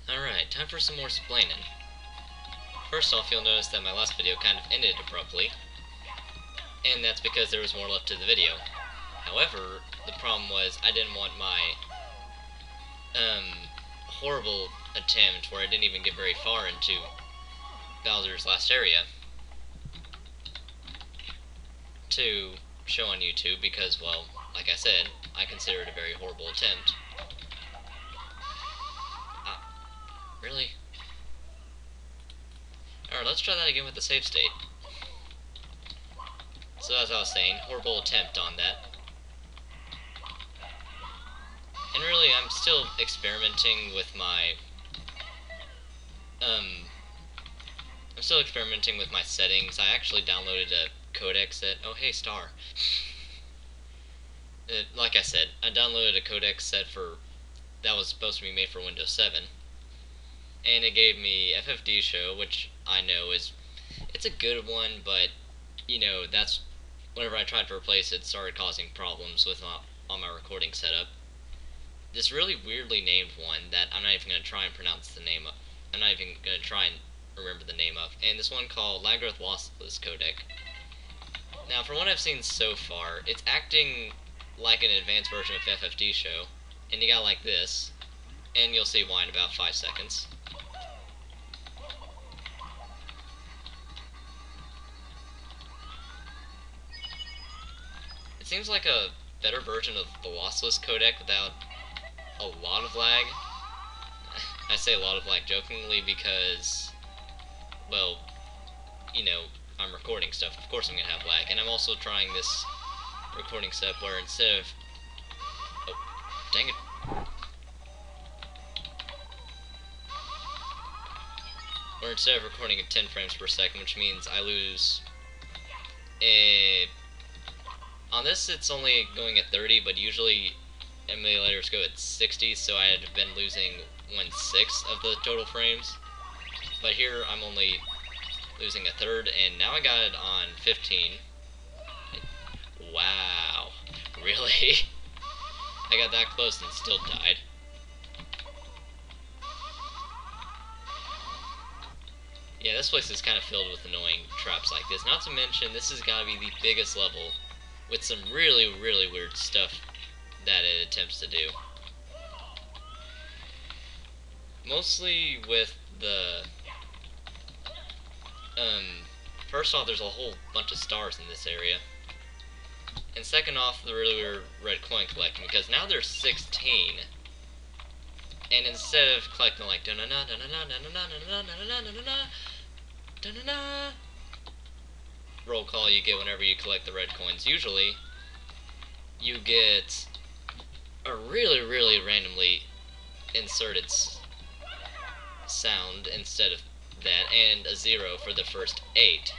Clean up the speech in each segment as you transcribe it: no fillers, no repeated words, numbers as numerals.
Alright, time for some more splaining. First off, you'll notice that my last video kind of ended abruptly, and that's because there was more left to the video. However, the problem was I didn't want my horrible attempt where I didn't even get very far into Bowser's last area to show on YouTube because, well, like I said, I consider it a very horrible attempt. Really? Alright, let's try that again with the save state. So as I was saying, horrible attempt on that. And really, I'm still experimenting with my, settings. I actually downloaded a codec set. Oh, hey, Star. Like I said, I downloaded a codec set that was supposed to be made for Windows 7. And it gave me FFD Show, which I know it's a good one, but, you know, that's, whenever I tried to replace it, started causing problems with on my recording setup. This really weirdly named one that I'm not even going to try and pronounce the name of. I'm not even going to try and remember the name of. And this one called Lagrowth Lossless Codec. Now, from what I've seen so far, it's acting like an advanced version of FFD Show. And you got like this. And you'll see why in about 5 seconds. It seems like a better version of the lossless codec without a lot of lag. I say a lot of lag jokingly because, well, you know, I'm recording stuff. Of course I'm going to have lag. And I'm also trying this recording setup where instead of... Oh, dang it. Where instead of recording at 10 frames per second, which means I lose on this it's only going at 30, but usually emulators go at 60, so I had been losing 1/6 of the total frames. But here I'm only losing a third, and now I got it on 15. Wow, really? I got that close and still died. Yeah, this place is kind of filled with annoying traps like this. Not to mention, this has got to be the biggest level with some really, really weird stuff that it attempts to do. Mostly with the... first off, there's a whole bunch of stars in this area. And second off, the really weird red coin collecting, because now there's 16. And instead of collecting like roll call you get whenever you collect the red coins, usually you get a really, really randomly inserted sound instead of that, and a 0 for the first 8.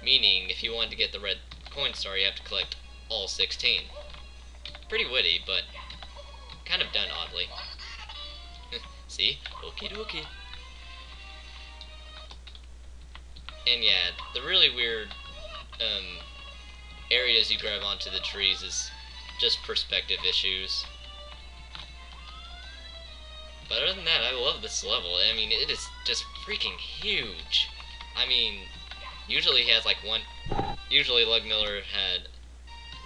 Meaning, if you want to get the red coin star, you have to collect all 16. Pretty witty, but kind of done oddly. See? Okie dokie. And yeah, the really weird areas you grab onto the trees is just perspective issues. But other than that, I love this level. I mean, it is just freaking huge. I mean, usually he has like one... Usually Lugmiller had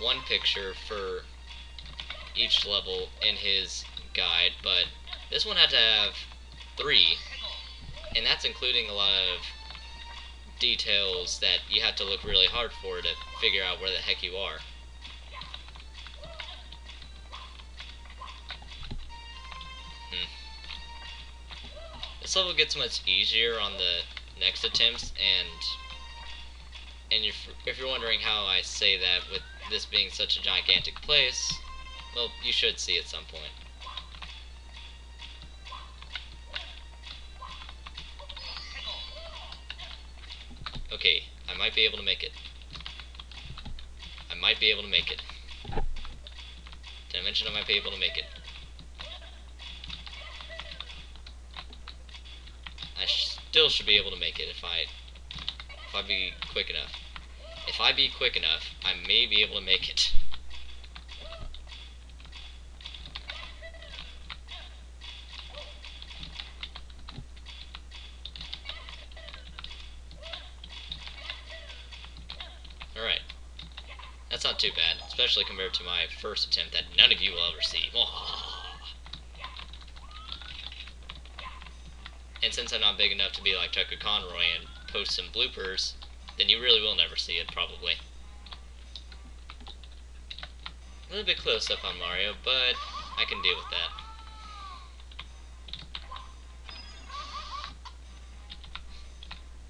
one picture for each level in his guide, but this one had to have 3. And that's including a lot of details that you have to look really hard for to figure out where the heck you are. This level gets much easier on the next attempts, and if you're wondering how I say that with this being such a gigantic place, well, you should see at some point. Okay, I might be able to make it. I might be able to make it. Did I mention I might be able to make it? I still should be able to make it if I be quick enough. If I be quick enough, I may be able to make it. too bad, especially compared to my first attempt that none of you will ever see. Oh. And since I'm not big enough to be like Tucker Conroy and post some bloopers, then you really will never see it, probably. A little bit close up on Mario, but I can deal with that.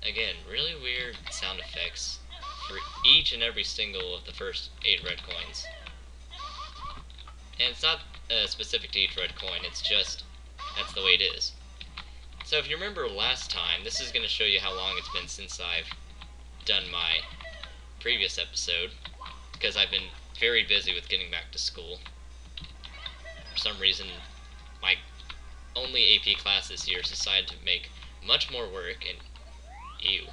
Again, really weird sound effects for each and every single of the first 8 red coins. And it's not specific to each red coin, it's just, that's the way it is. So if you remember last time, this is going to show you how long it's been since I've done my previous episode, because I've been very busy with getting back to school. For some reason, my only AP class this year decided to make much more work, and ew.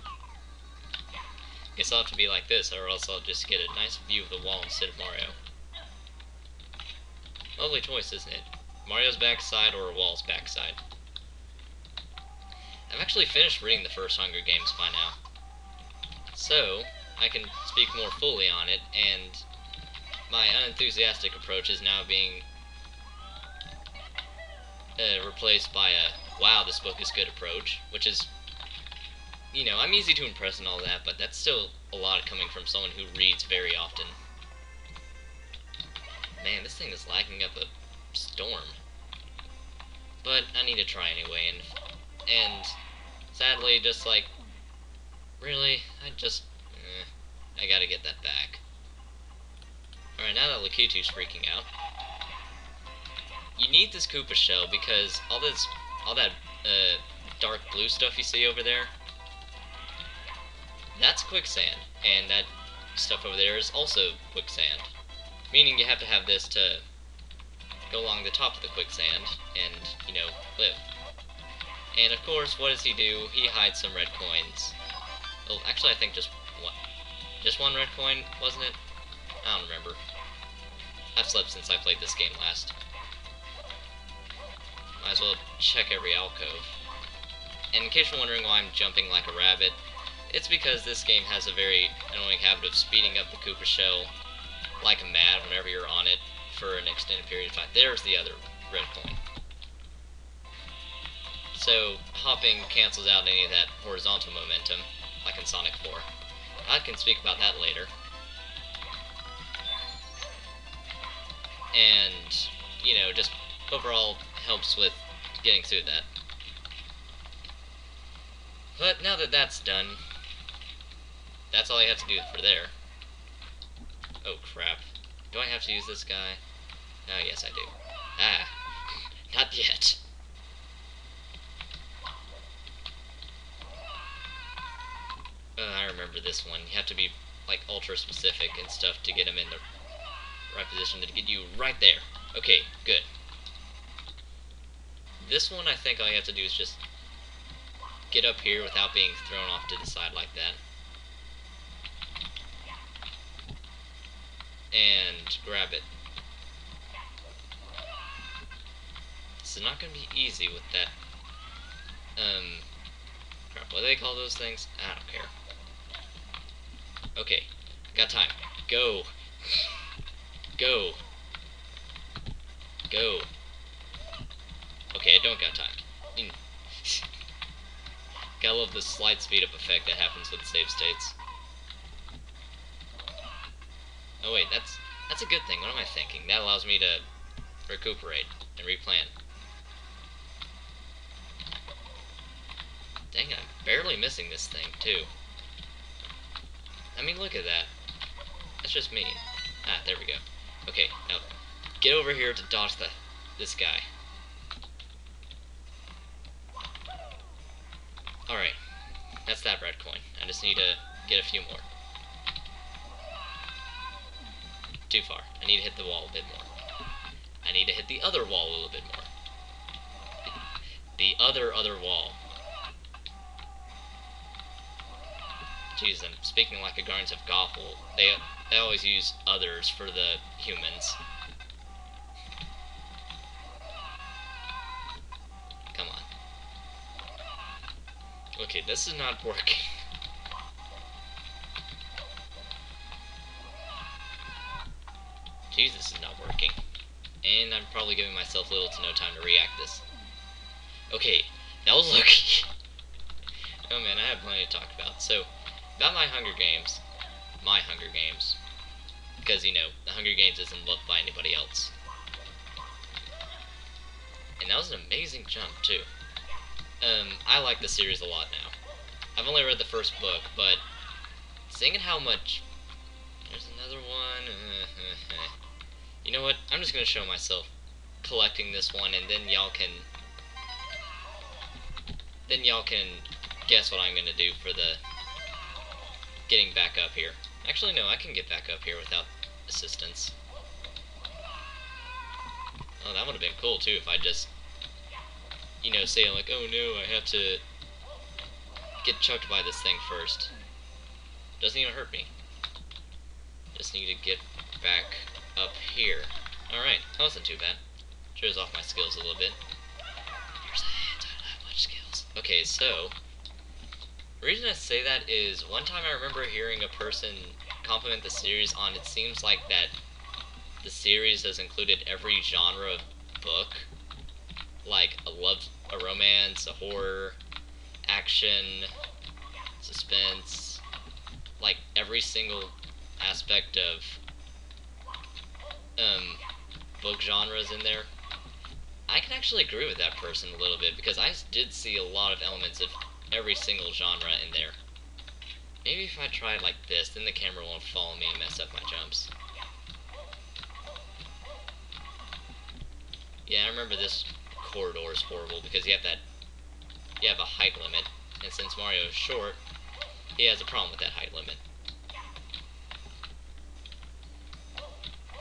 Guess I'll have to be like this, or else I'll just get a nice view of the wall instead of Mario. Lovely choice, isn't it? Mario's backside or a wall's backside. I've actually finished reading the first Hunger Games by now, so I can speak more fully on it, and my unenthusiastic approach is now being replaced by a wow, this book is good approach, which is, you know, I'm easy to impress and all that, but that's still a lot coming from someone who reads very often. Man, this thing is lagging up a storm. But I need to try anyway, and sadly, just like, really, I gotta get that back. Alright, now that Lakitu's freaking out, you need this Koopa shell because all that dark blue stuff you see over there, that's quicksand, and that stuff over there is also quicksand. Meaning you have to have this to go along the top of the quicksand and, you know, live. And of course, what does he do? He hides some red coins. Well, actually I think just one red coin, wasn't it? I don't remember. I've slept since I played this game last. Might as well check every alcove. And in case you're wondering why I'm jumping like a rabbit, it's because this game has a very annoying habit of speeding up the Koopa shell like mad whenever you're on it for an extended period of time. There's the other red coin. So hopping cancels out any of that horizontal momentum, like in Sonic 4. I can speak about that later. And, you know, just overall helps with getting through that. But now that that's done, that's all I have to do for there. Oh crap. Do I have to use this guy? Oh yes I do. Ah. Not yet. I remember this one. You have to be like ultra specific and stuff to get him in the right position to get you right there. Okay, good. This one I think all you have to do is just get up here without being thrown off to the side like that. And grab it. This is not going to be easy with that, crap, what do they call those things? I don't care. Okay, got time. Go. Go. Go. Okay, I don't got time. Gotta love the slight speed up effect that happens with save states. Oh wait, that's a good thing. What am I thinking? That allows me to recuperate and replan. Dang it, I'm barely missing this thing, too. I mean, look at that. That's just me. Ah, there we go. Okay, now, get over here to dodge this guy. Alright, that's that red coin. I just need to get a few more. Too far. I need to hit the wall a bit more. I need to hit the other wall a little bit more. The other wall. Jeez, I'm speaking like a Guardians of Gothel. They always use others for the humans. Come on. Okay, this is not working. Jeez, this is not working. And I'm probably giving myself little to no time to react this. Okay, that was lucky. Oh man, I have plenty to talk about. So, about my Hunger Games. Because, you know, the Hunger Games isn't loved by anybody else. And that was an amazing jump, too. I like the series a lot now. I've only read the first book, but seeing how much... There's another one. You know what? I'm just going to show myself collecting this one, and then y'all can guess what I'm going to do for the getting back up here. Actually, no, I can get back up here without assistance. Oh, that would have been cool, too, if I just, you know, say, like, oh no, I have to get chucked by this thing first. Doesn't even hurt me. Just need to get back up here. Alright, that wasn't too bad. Shows off my skills a little bit. Here's a hint, I don't have much skills. Okay, so, the reason I say that is, one time I remember hearing a person compliment the series on it seems like that the series has included every genre of book. Like, a romance, a horror, action, suspense, like, every single aspect of book genres in there. I can actually agree with that person a little bit, because I did see a lot of elements of every single genre in there. Maybe if I try it like this, then the camera won't follow me and mess up my jumps. Yeah, I remember this corridor is horrible, because you have a height limit, and since Mario is short, he has a problem with that height limit.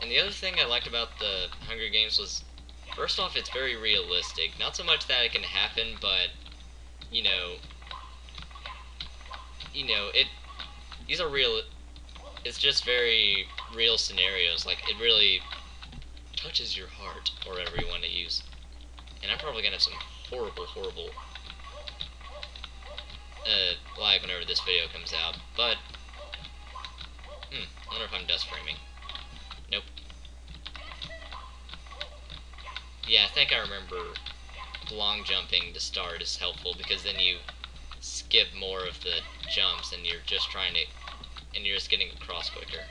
And the other thing I liked about the Hunger Games was, first off, it's very realistic. Not so much that it can happen, but, you know, these are real, it's just very real scenarios. Like, it really touches your heart, or whatever you want to use. And I'm probably gonna have some horrible lag whenever this video comes out, but, I wonder if I'm dust framing. Nope. Yeah, I think I remember long jumping to start is helpful, because then you skip more of the jumps and you're just getting across quicker.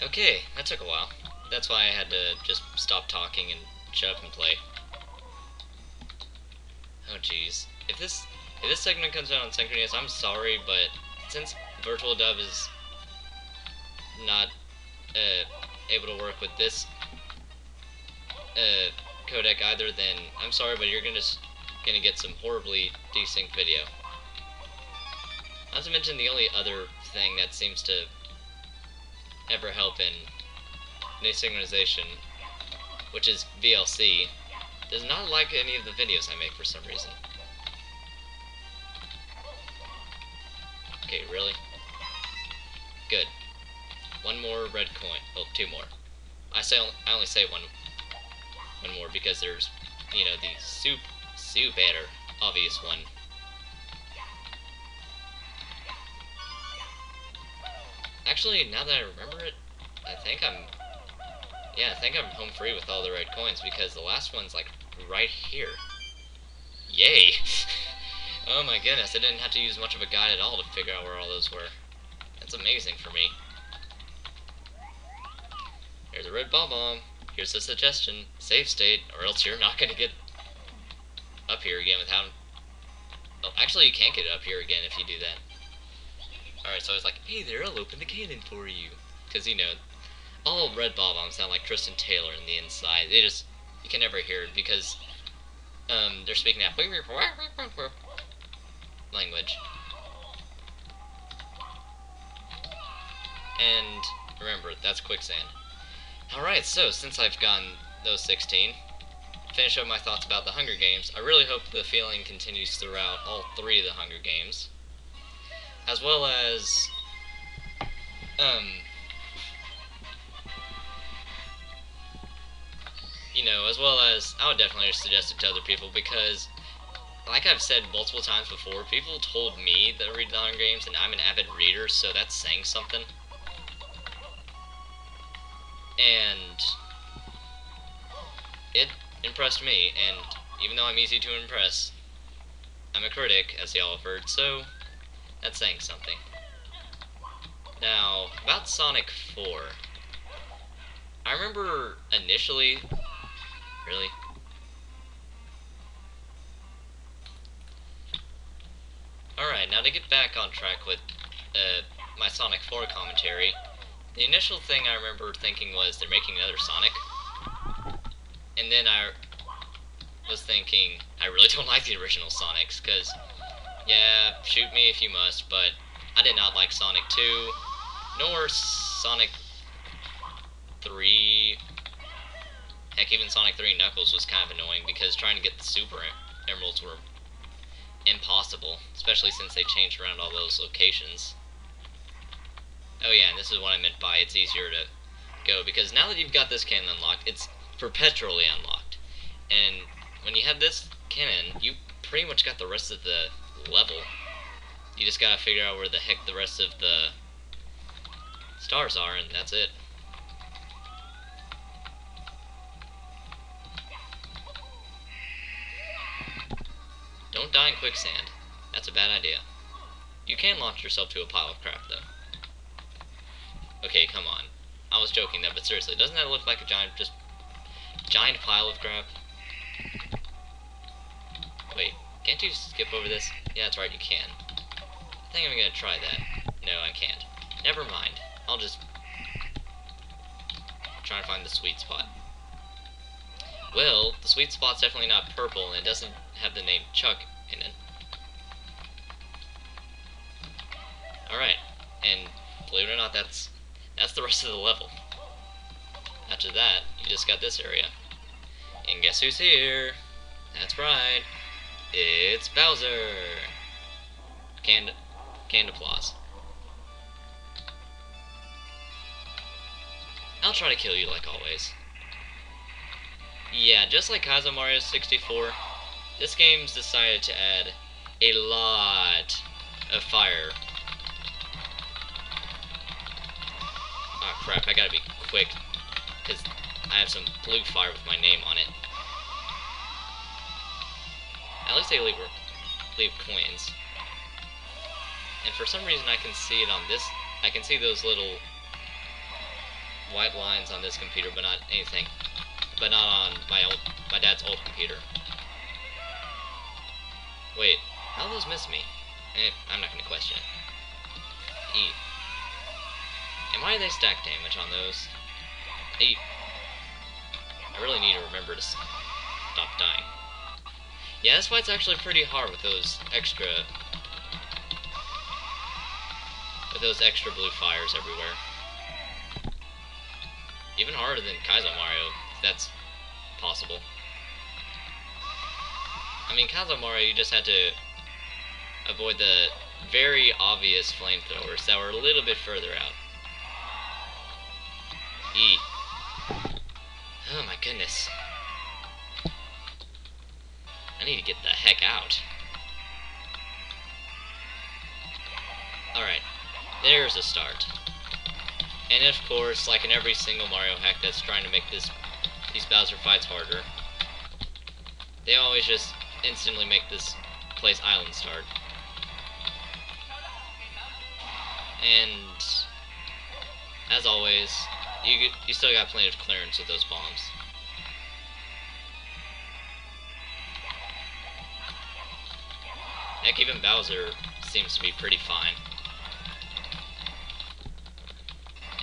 Okay, that took a while. That's why I had to just stop talking and shut up and play. Oh jeez. If this segment comes out on Synchronous, I'm sorry, but since Virtual Dub is not able to work with this codec either, then I'm sorry, but you're gonna get some horribly desynced video. Not to mention the only other thing that seems to ever help in desynchronization, which is VLC, does not like any of the videos I make for some reason. Okay, really? Good. One more red coin. Oh, two more. I only say one more because there's, you know, the super obvious one. Actually, now that I remember it, I think I'm home free with all the red coins, because the last one's like right here. Yay! Oh my goodness, I didn't have to use much of a guide at all to figure out where all those were. That's amazing for me. Here's a red bomb. Here's a suggestion. Save state, or else you're not gonna get up here again without... Oh, actually you can't get up here again if you do that. Alright, so I was like, hey there, I'll open the cannon for you. Because, you know, all red bob-ombs sound like Tristan Taylor in the inside. You can never hear it because, they're speaking that language. And, remember, that's quicksand. Alright, so, since I've gotten those 16, finish up my thoughts about the Hunger Games, I really hope the feeling continues throughout all 3 of the Hunger Games. As well as Um, as well as I would definitely suggest it to other people because, like I've said multiple times before, people told me that I read the Hunger Games, and I'm an avid reader, so that's saying something. And it impressed me, and even though I'm easy to impress, I'm a critic, as y'all have heard, so that's saying something. Now, about Sonic 4. I remember initially... Really? Alright, now to get back on track with my Sonic 4 commentary, the initial thing I remember thinking was they're making another Sonic, and then I was thinking I really don't like the original Sonics, because, yeah, shoot me if you must, but I did not like Sonic 2, nor Sonic 3. Heck, even Sonic 3 Knuckles was kind of annoying, because trying to get the Super Emeralds were impossible, especially since they changed around all those locations. Oh yeah, and this is what I meant by it's easier to go, because now that you've got this cannon unlocked, it's perpetually unlocked. And when you have this cannon, you pretty much got the rest of the level. You just gotta figure out where the heck the rest of the stars are, and that's it. Don't die in quicksand. That's a bad idea. You can launch yourself to a pile of crap, though. Okay, come on. I was joking there, but seriously, doesn't that look like a giant pile of crap? Wait, can't you skip over this? Yeah, that's right, you can. I think I'm gonna try that. No, I can't. Never mind. I'll just try to find the sweet spot. Well, the sweet spot's definitely not purple, and it doesn't have the name Chuck in it. Alright, and believe it or not, that's the rest of the level. After that, you just got this area. And guess who's here? That's right. It's Bowser. Canned applause. I'll try to kill you like always. Yeah, just like Kaizo Mario 64, this game's decided to add a lot of fire. Ah, crap, I gotta be quick, because I have some blue fire with my name on it. At least they leave coins. And for some reason I can see it on this, I can see those little white lines on this computer, but not anything. But not on my dad's old computer. Wait, how those miss me? I'm not gonna question it. E. And why do they stack damage on those? E. I really need to remember to stop dying. Yeah, this fight's actually pretty hard with those extra blue fires everywhere. Even harder than Kaizo Mario, if that's possible. I mean, Kaizo Mario, you just had to avoid the very obvious flamethrowers that were a little bit further out. E. Oh my goodness. I need to get the heck out. Alright, there's a start. And of course, like in every single Mario hack that's trying to make these Bowser fights harder, they always just instantly make this place island start. And as always, you still got plenty of clearance with those bombs. Heck, even Bowser seems to be pretty fine.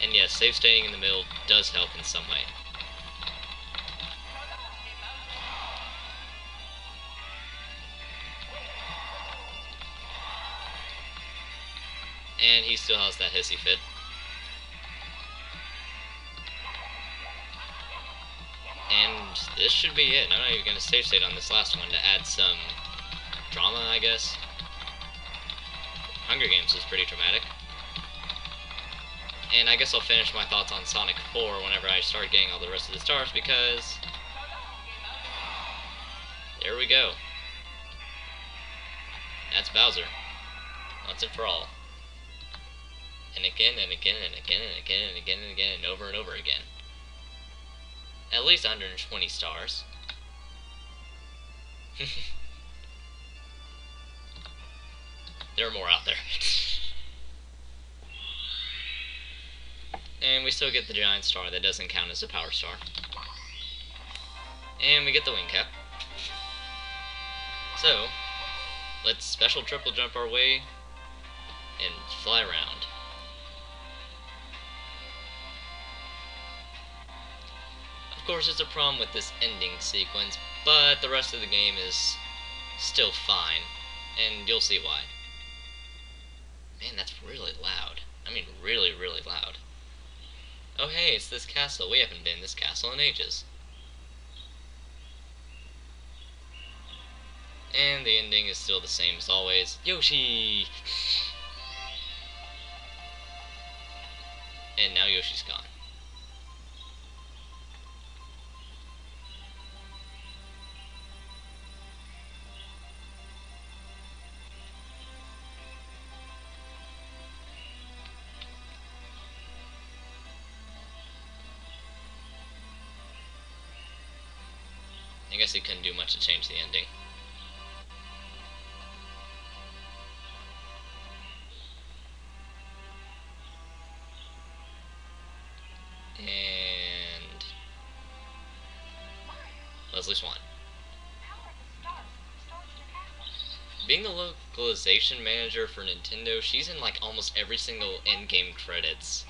And yes, save staying in the middle does help in some way. And he still has that hissy fit. And this should be it. I'm not even going to save state on this last one to add some drama, I guess. Hunger Games was pretty dramatic. And I guess I'll finish my thoughts on Sonic 4 whenever I start getting all the rest of the stars, because there we go. That's Bowser. Once and for all. And again, and again, and again, and again, and again, and again, and over again. At least 120 stars. There are more out there. And we still get the giant star that doesn't count as a power star. And we get the wing cap. So, let's special triple jump our way and fly around. Of course, there's a problem with this ending sequence, but the rest of the game is still fine, and you'll see why. Man, that's really loud. I mean, really, really loud. Oh hey, it's this castle. We haven't been in this castle in ages. And the ending is still the same as always. Yoshi! And now Yoshi's gone. I guess he couldn't do much to change the ending. And Leslie Swan. Being the localization manager for Nintendo, she's in like almost every single in-game credits.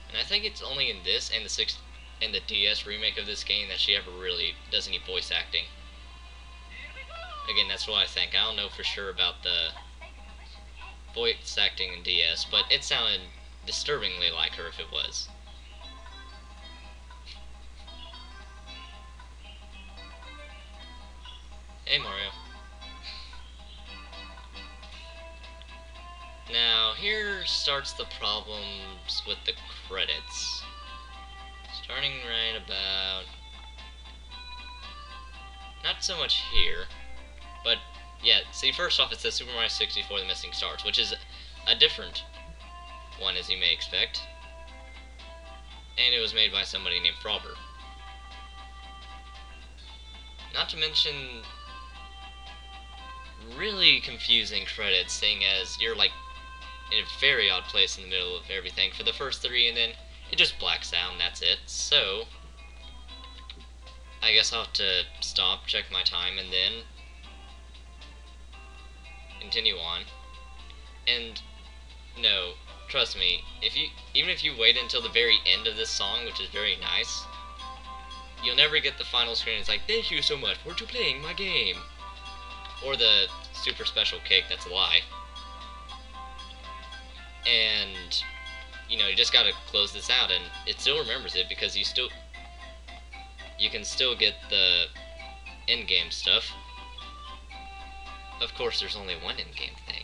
And I think it's only in this and the DS remake of this game that she ever really does any voice acting. Again, that's what I think. I don't know for sure about the voice acting in DS, but it sounded disturbingly like her if it was. Hey Mario. Now, here starts the problems with the credits. Starting right about... not so much here, but yeah, see, first off it says Super Mario 64 The Missing Stars, which is a different one, as you may expect. And it was made by somebody named Frobber. Not to mention really confusing credits, seeing as you're like in a very odd place in the middle of everything for the first three, and then it just blacks out and that's it. So I guess I'll have to stop, check my time, and then continue on. And no, trust me, even if you wait until the very end of this song, which is very nice, you'll never get the final screen. It's like, thank you so much for playing my game, or the super special cake that's a lie. And you know, you just gotta close this out, and it still remembers it because you can still get the in-game stuff. Of course, there's only one in-game thing.